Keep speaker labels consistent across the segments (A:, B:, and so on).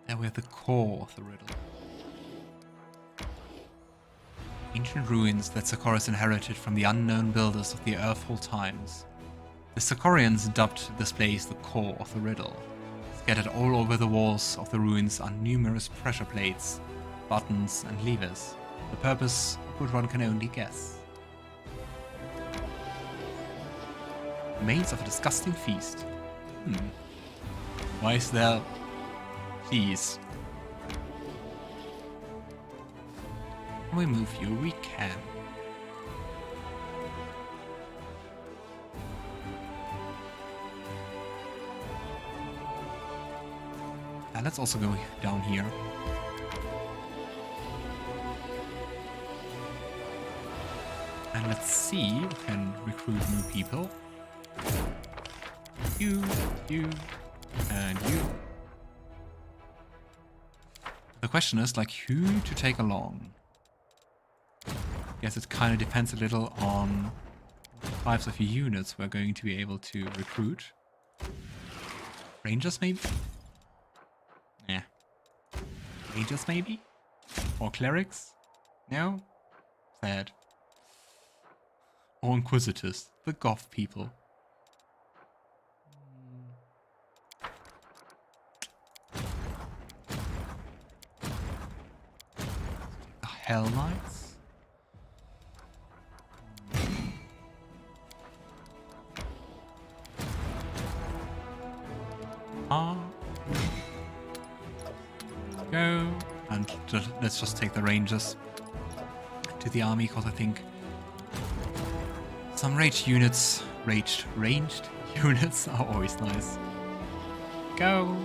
A: There we have the core of the riddle. Ancient ruins that Sarkorians inherited from the unknown builders of the Earthfall times. The Sarkorians dubbed this place the core of the riddle. Scattered all over the walls of the ruins are numerous pressure plates, buttons and levers. The purpose of which one can only guess. Remains of a disgusting feast. Why is there cheese? Can we move you? We can. And let's also go down here. And let's see if we can recruit new people. You, and you. The question is, like, who to take along? Guess it kind of depends a little on the types of units we're going to be able to recruit. Rangers, maybe? Yeah. Rangers, maybe? Or clerics? No? Sad. Or inquisitors, the goth people. The Hell Knights? Go. And let's just take the Rangers to the army, because I think some ranged units are always nice. Go.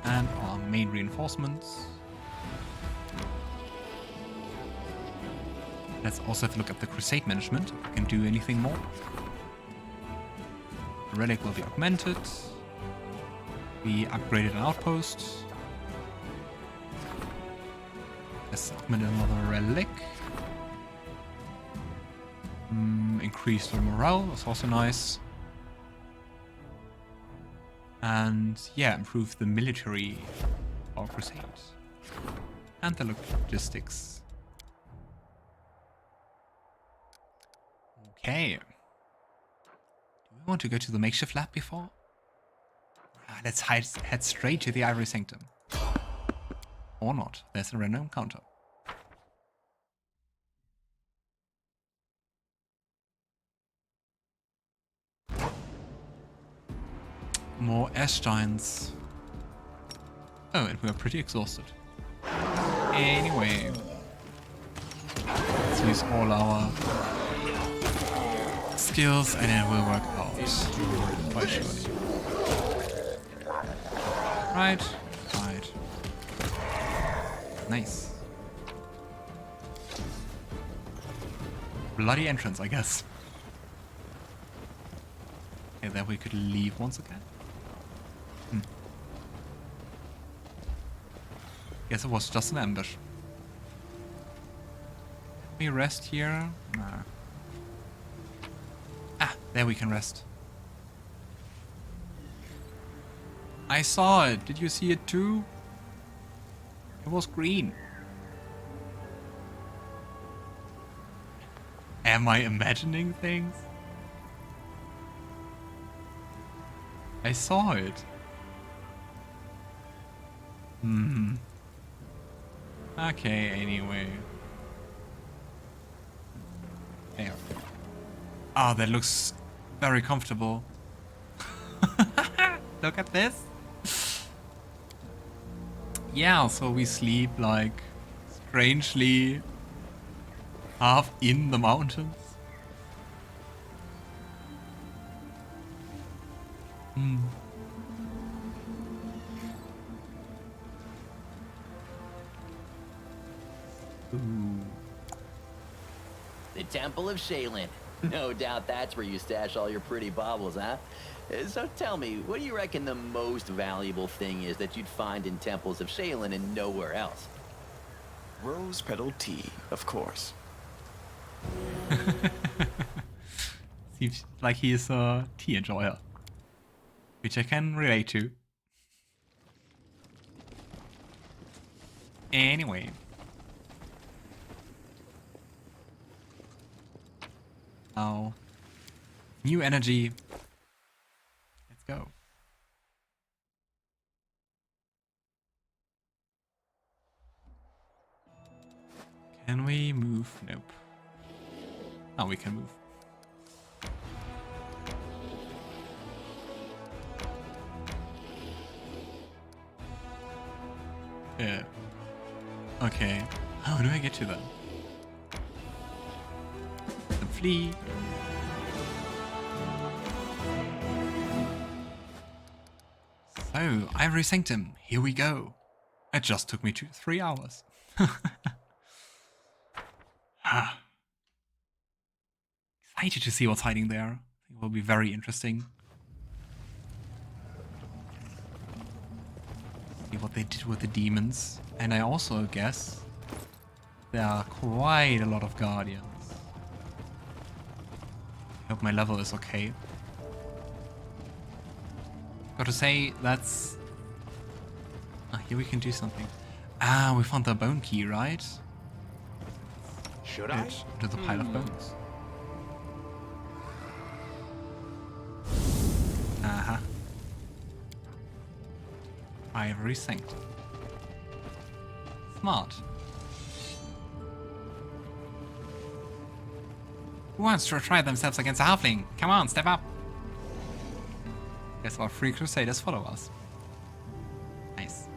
A: And our main reinforcements. Let's also have a look at the Crusade management, if we can do anything more. The relic will be augmented. We upgraded an outpost. Let's augment another relic. Increase the morale, that's also nice. And yeah, improve the military of our Crusade. And the logistics. Okay. Do we want to go to the makeshift lab before? Let's head straight to the Ivory Sanctum. Or not. There's a random encounter. More ash giants. Oh, and we're pretty exhausted. Anyway. Let's use all our skills and it will work out. Quite surely. Right. Nice. Bloody entrance, I guess. Okay, then we could leave once again. Guess it was just an ambush. Can we rest here? No. Ah, there we can rest. I saw it. Did you see it too? It was green. Am I imagining things? I saw it. Okay, anyway. There. Oh, that looks very comfortable. Look at this. Yeah, so we sleep like strangely half in the mountains. Ooh.
B: The Temple of Shelyn. No doubt that's where you stash all your pretty baubles, huh? So tell me, what do you reckon the most valuable thing is that you'd find in temples of Shelyn and nowhere else?
C: Rose petal tea, of course.
A: Seems like he's a tea enjoyer, which I can relate to. Anyway. Now, new energy. Let's go. Can we move? Nope. Oh, we can move. Yeah. Okay. How do I get to them? The flee. So, Ivory Sanctum, here we go. It just took me 3 hours. Excited to see what's hiding there. It will be very interesting. See what they did with the demons. And I also guess there are quite a lot of guardians. I hope my level is okay. Gotta say, that's... Ah, here we can do something. Ah, we found the bone key, right?
C: Should I?
A: To the pile of bones. Aha. Ivory Sanctum. Smart. Who wants to try themselves against a halfling? Come on, step up. Guess our 3 crusaders follow us. Nice.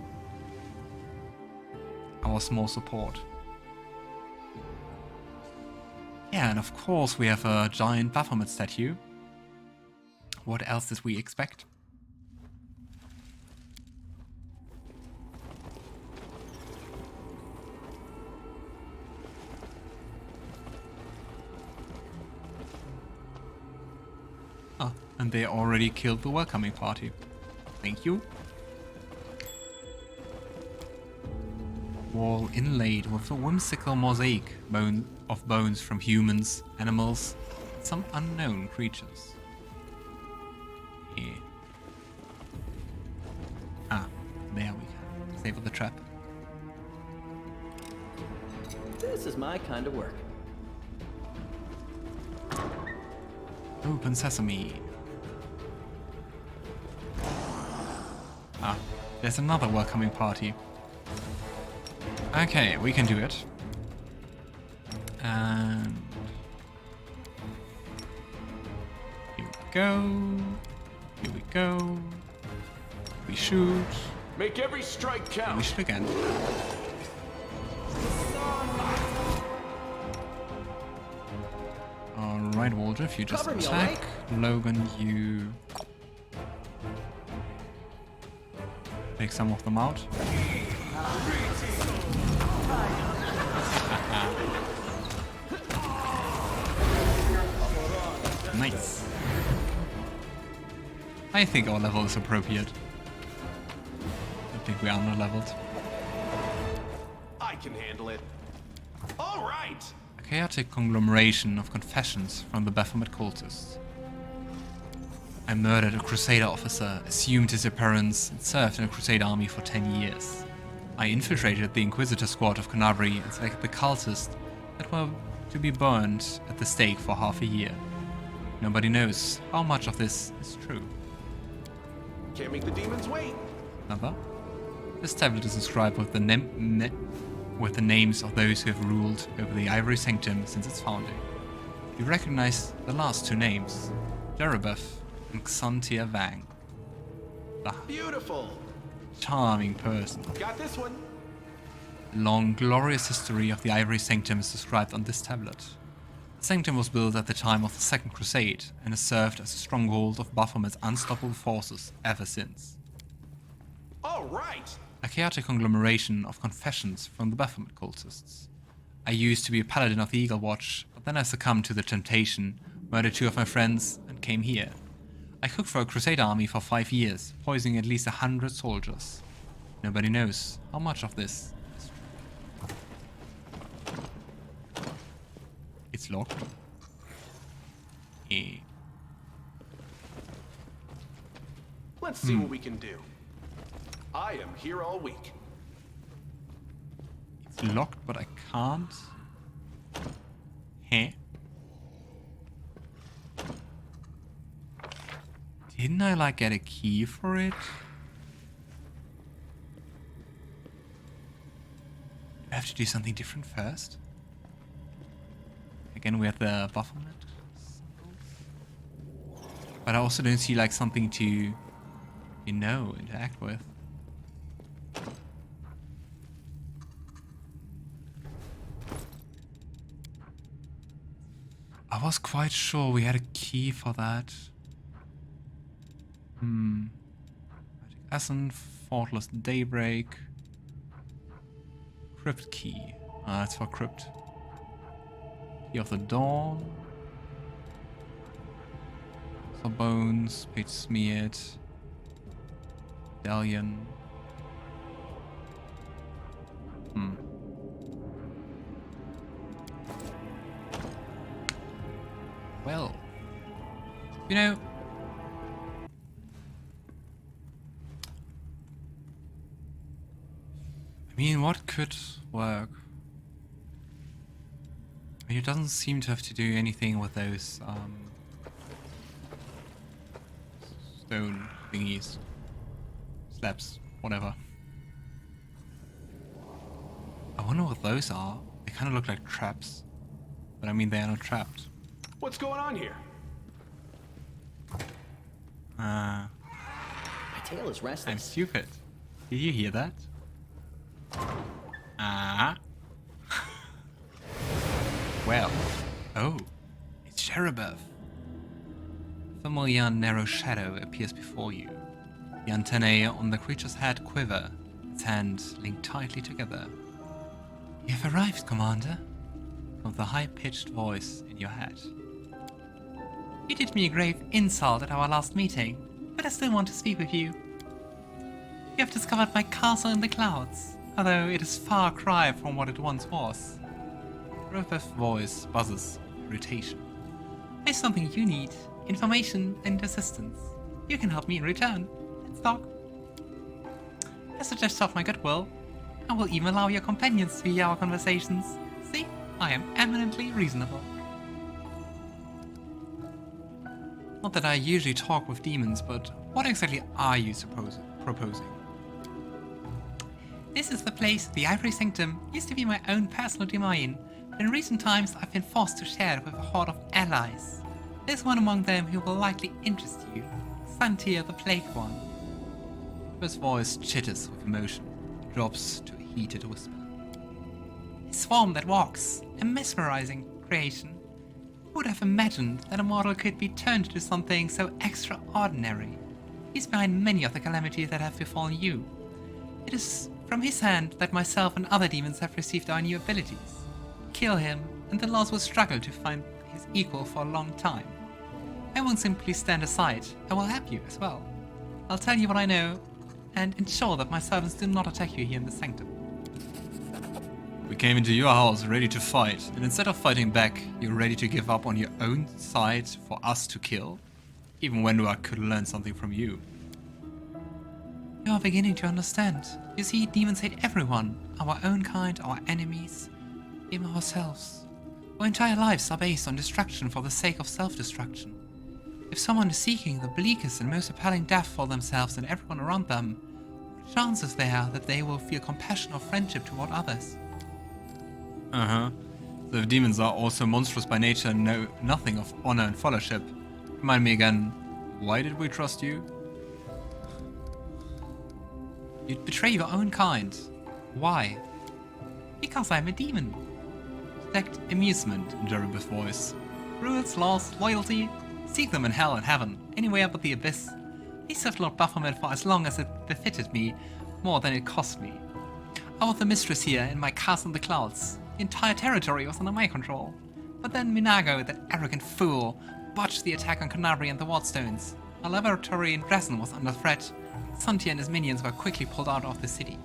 A: Our small support. Yeah, and of course we have a giant Baphomet statue. What else did we expect? Oh, and they already killed the welcoming party. Thank you. Wall inlaid with a whimsical mosaic of bones from humans, animals, and some unknown creatures. Yeah. Ah, there we go. Save the trap.
B: This is my kind of work.
A: Open sesame. Ah, there's another welcoming party. Okay, we can do it. And here we go. Here we go. We shoot.
C: Make every strike count.
A: We shoot again. Alright, Woljif, you just
B: Cover me,
A: attack. Logan, you take some of them out. Nice. I think our level is appropriate. I think we are under-leveled.
C: I can handle it. All right.
A: A chaotic conglomeration of confessions from the Baphomet cultists. I murdered a Crusader officer, assumed his appearance, and served in a Crusade army for 10 years. I infiltrated the Inquisitor squad of Kenabres and selected the cultists that were to be burned at the stake for half a year. Nobody knows how much of this is true.
C: Can't make the demons wait.
A: Another. This tablet is inscribed with the names of those who have ruled over the Ivory Sanctum since its founding. You recognize the last 2 names, Jerebeth and Xantia Vang. Ah,
C: Beautiful.
A: charming person.
C: Got this one.
A: The long, glorious history of the Ivory Sanctum is described on this tablet. The Sanctum was built at the time of the Second Crusade and has served as a stronghold of Baphomet's unstoppable forces ever since.
C: All right.
A: A chaotic conglomeration of confessions from the Baphomet cultists. I used to be a paladin of the Eagle Watch, but then I succumbed to the temptation, murdered 2 of my friends, and came here. I cooked for a Crusade army for 5 years, poisoning at least 100 soldiers. Nobody knows how much of this is true. It's locked.
C: Let's see what we can do. I am here all week.
A: locked, but I can't. Heh. Didn't I like get a key for it? Do I have to do something different first? Again, we have the Baphomet. But I also don't see like something to, you know, interact with. I was quite sure we had a key for that. Magic Essence, Faultless Daybreak. Crypt Key. That's for Crypt. Key of the Dawn. For Bones, Page Smeared. Medallion. Well, you know, I mean, what could work? I mean, it doesn't seem to have to do anything with those stone thingies, slabs, whatever. I wonder what those are. They kind of look like traps, but I mean, they are not trapped.
D: What's going on here?
B: My tail is restless.
A: I'm stupid. Did you hear that? Well. Oh. It's Sherebev. A familiar narrow shadow appears before you. The antennae on the creature's head quiver, its hands linked tightly together. You have arrived, Commander. From the high-pitched voice in your head. You did me a grave insult at our last meeting, but I still want to speak with you. You have discovered my castle in the clouds, although it is far cry from what it once was. Rovev's voice buzzes with irritation. There's something you need, information and assistance. You can help me in return. Let's talk. As a gesture of my goodwill, I will even allow your companions to hear our conversations. See, I am eminently reasonable. Not that I usually talk with demons, but what exactly are you proposing? This is the place, the Ivory Sanctum, used to be my own personal domain, but in recent times I've been forced to share it with a horde of allies. There's one among them who will likely interest you, Santir the Plague One. His voice chitters with emotion, drops to a heated whisper. A swarm that walks, a mesmerizing creation. Who would have imagined that a mortal could be turned into something so extraordinary? He's behind many of the calamities that have befallen you. It is from his hand that myself and other demons have received our new abilities. Kill him, and the laws will struggle to find his equal for a long time. I won't simply stand aside, I will help you as well. I'll tell you what I know, and ensure that my servants do not attack you here in the Sanctum. We came into your house ready to fight, and instead of fighting back, you're ready to give up on your own side for us to kill? Even when I could learn something from you. You are beginning to understand. You see, demons hate everyone. Our own kind, our enemies, even ourselves. Our entire lives are based on destruction for the sake of self-destruction. If someone is seeking the bleakest and most appalling death for themselves and everyone around them, what chances there are that they will feel compassion or friendship toward others? So if demons are also monstrous by nature and know nothing of honor and fellowship, remind me again, why did we trust you? You'd betray your own kind. Why? Because I'm a demon. Detect amusement in Jerebe's voice. Rules, laws, loyalty, seek them in hell and heaven, anywhere but the abyss. He served Lord Baphomet for as long as it befitted me, more than it cost me. I was the mistress here in my castle in the clouds. The entire territory was under my control. But then Minago, that arrogant fool, botched the attack on Kenabres and the Wardstones. Our laboratory in Dresden was under threat. Santir and his minions were quickly pulled out of the city.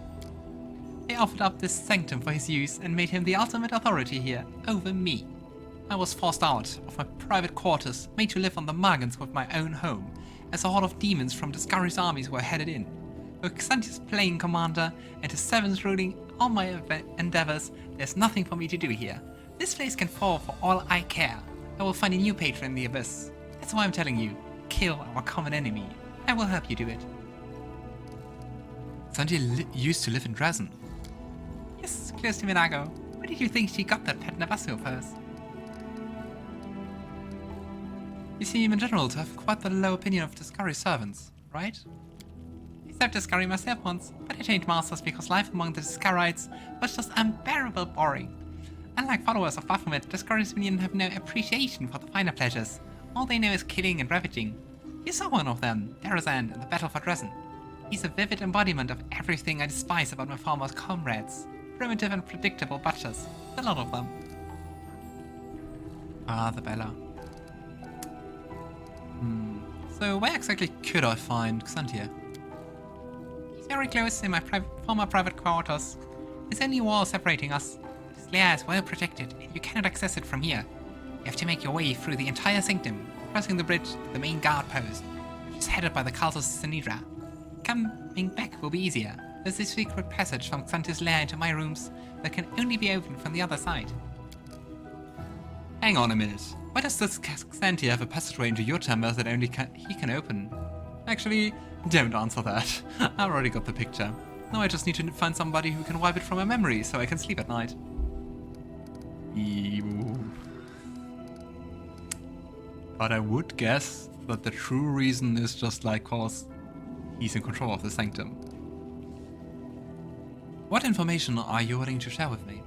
A: They offered up this sanctum for his use and made him the ultimate authority here, over me. I was forced out of my private quarters, made to live on the margins with my own home, as a horde of demons from Deskari's armies were headed in. Xanti's playing commander and his 7th ruling all my endeavors, there's nothing for me to do here. This place can fall for all I care. I will find a new patron in the abyss. That's why I'm telling you, kill our common enemy. I will help you do it. Xantia used to live in Dresden. Yes, close to Minago. Where did you think she got that pet Navasso of hers? You seem in general to have quite the low opinion of Deskari's servants, right? I served Deskari myself once, but I changed masters because life among the Deskarites was just unbearable boring. Unlike followers of Baphomet, Deskari's minions have no appreciation for the finer pleasures. All they know is killing and ravaging. You saw one of them, Darazan, in the battle for Dresden. He's a vivid embodiment of everything I despise about my former comrades. Primitive and predictable butchers. A lot of them. Ah, the Bella. So where exactly could I find Xantia? He's very close in my former private quarters. There's only a wall separating us. This lair is well protected, and you cannot access it from here. You have to make your way through the entire sanctum, crossing the bridge to the main guard post, which is headed by the cult of Sinidra. Coming back will be easier. There's a secret passage from Xantia's lair into my rooms that can only be opened from the other side. Hang on a minute. Why does this Xantia have a passageway into your chamber that only he can open? Actually, don't answer that. I already got the picture. Now I just need to find somebody who can wipe it from my memory so I can sleep at night. Ew. But I would guess that the true reason is just like cause he's in control of the sanctum. What information are you willing to share with me?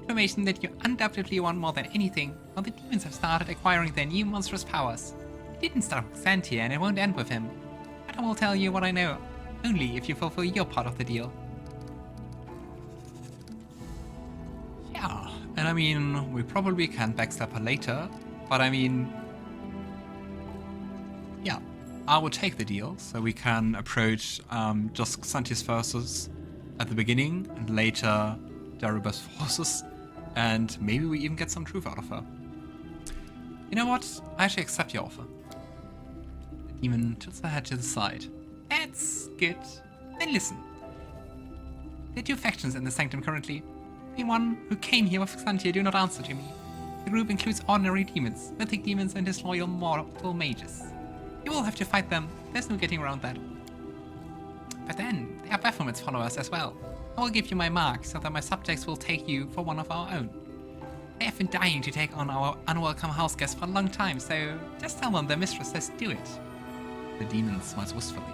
A: Information that you undoubtedly want more than anything, while the demons have started acquiring their new monstrous powers. It didn't start with Xantia and it won't end with him. But I will tell you what I know, only if you fulfill your part of the deal. Yeah, and I mean, we probably can backstab her later, but I mean, yeah, I would take the deal, so we can approach just Xantia's forces at the beginning, and later Darubas' forces, and maybe we even get some truth out of her. You know what? I actually accept your offer. The demon tilts her head to the side. That's good. Then listen. There are two factions in the sanctum currently. The one who came here with Xantia do not answer to me. The group includes ordinary demons, mythic demons, and disloyal mortal mages. You will have to fight them. There's no getting around that. But then, there are Baphomet's followers as well. I will give you my mark so that my subjects will take you for one of our own. They have been dying to take on our unwelcome house guests for a long time, so just tell them their mistress says do it. The demon smiles wistfully.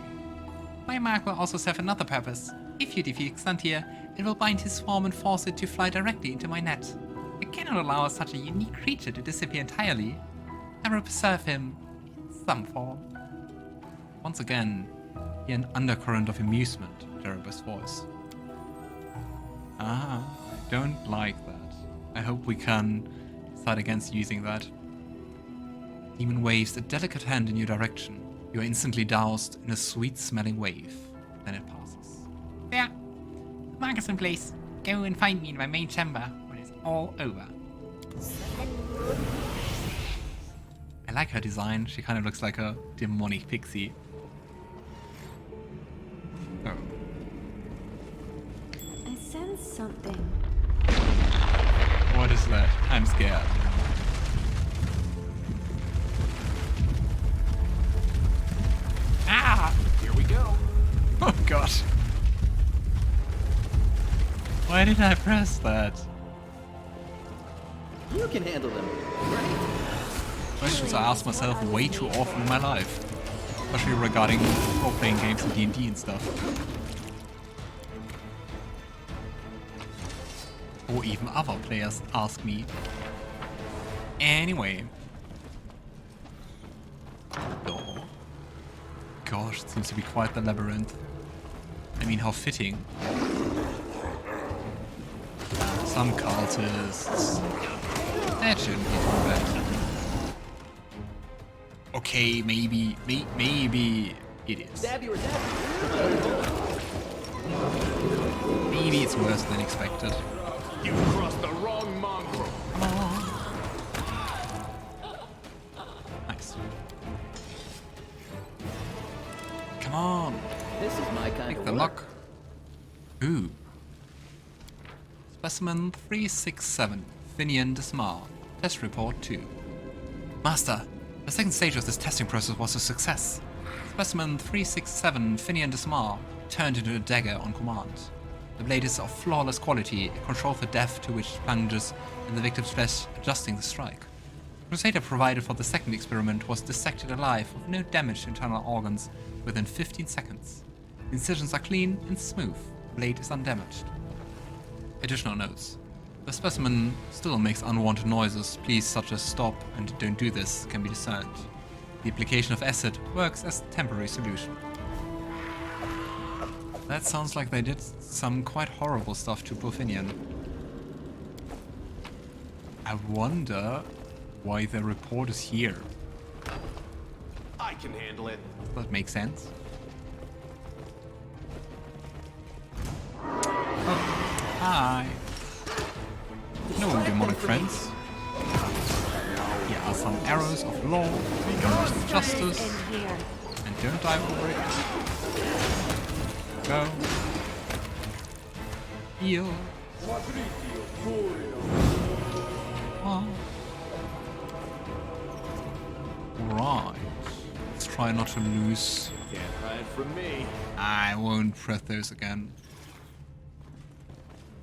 A: My mark will also serve another purpose. If you defeat Xantia, it will bind his swarm and force it to fly directly into my net. I cannot allow such a unique creature to disappear entirely. I will preserve him in some form. Once again, hear an undercurrent of amusement in Darubas' voice. Ah, I don't like that. I hope we can decide against using that. Demon waves a delicate hand in your direction. You are instantly doused in a sweet-smelling wave. Then it passes. There. The mark is in place. Go and find me in my main chamber when it's all over. I like her design. She kind of looks like a demonic pixie. Oh.
D: I sense something.
A: What is that? I'm scared. Ah!
C: Here we go.
A: Oh god. Why did I press that?
B: You can handle them, right?
A: Questions I ask myself way too often in my life. Especially regarding role-playing games and D&D and stuff. Or even other players ask me. Anyway. Oh. Gosh, it seems to be quite the labyrinth. I mean, how fitting. Some cultists. That shouldn't be too bad. Okay, maybe it is. Maybe it's worse than expected.
C: You crossed the wrong mongrel.
A: Come on. Nice. Come on.
B: This is my kind
A: Pick
B: of
A: the
B: work.
A: lock. Ooh. Specimen 367, Finian Desmar. Test Report 2. Master, the second stage of this testing process was a success. Specimen 367, Finian Desmar, turned into a dagger on command. The blade is of flawless quality, a control for depth to which it plunges in the victim's flesh, adjusting the strike. The Crusader provided for the second experiment was dissected alive with no damage to internal organs within 15 seconds. The incisions are clean and smooth. The blade is undamaged. Additional notes. The specimen still makes unwanted noises. Please such as stop and don't do this can be discerned. The application of acid works as a temporary solution. That sounds like they did some quite horrible stuff to Finian. I wonder why the report is here.
D: I can handle it.
A: That makes sense. Oh, hi. No demonic friends. Here are some arrows of law, arrows of justice, and don't die for it. Go. Heal. Oh. Right. Let's try not to lose.
D: Can't hide from me.
A: I won't press those again.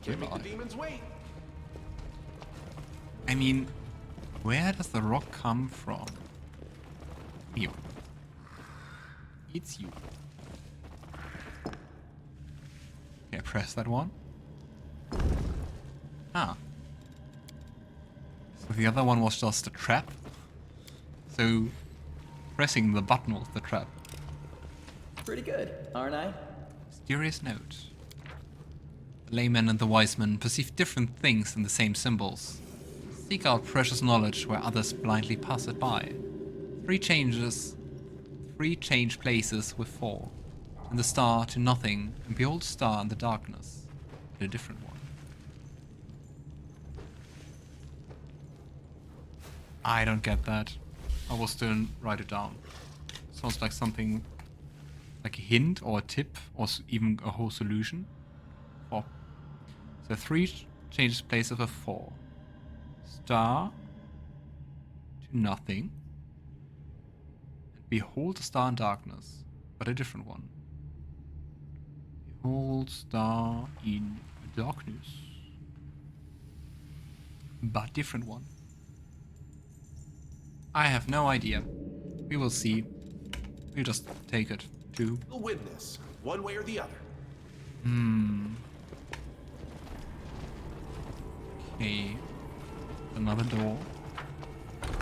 D: Can't make the demons wait.
A: I mean, where does the rock come from? You. It's you. Okay, press that one. Ah. So the other one was just a trap. So pressing the button was the trap.
B: Pretty good, aren't I?
A: Mysterious note. The layman and the wise man perceive different things in the same symbols. Seek out precious knowledge where others blindly pass it by. 3 change places with 4. And the star to nothing, and behold star in the darkness, but a different one. I don't get that. I will still write it down. Sounds like something like a hint or a tip or even a whole solution. 4. So 3 changes places with 4. Star to nothing. And behold the star in darkness, but a different one. Behold star in darkness, but different one. I have no idea. We will see. We'll just take it too.
D: We'll win this, one way or the other.
A: Okay. Another door.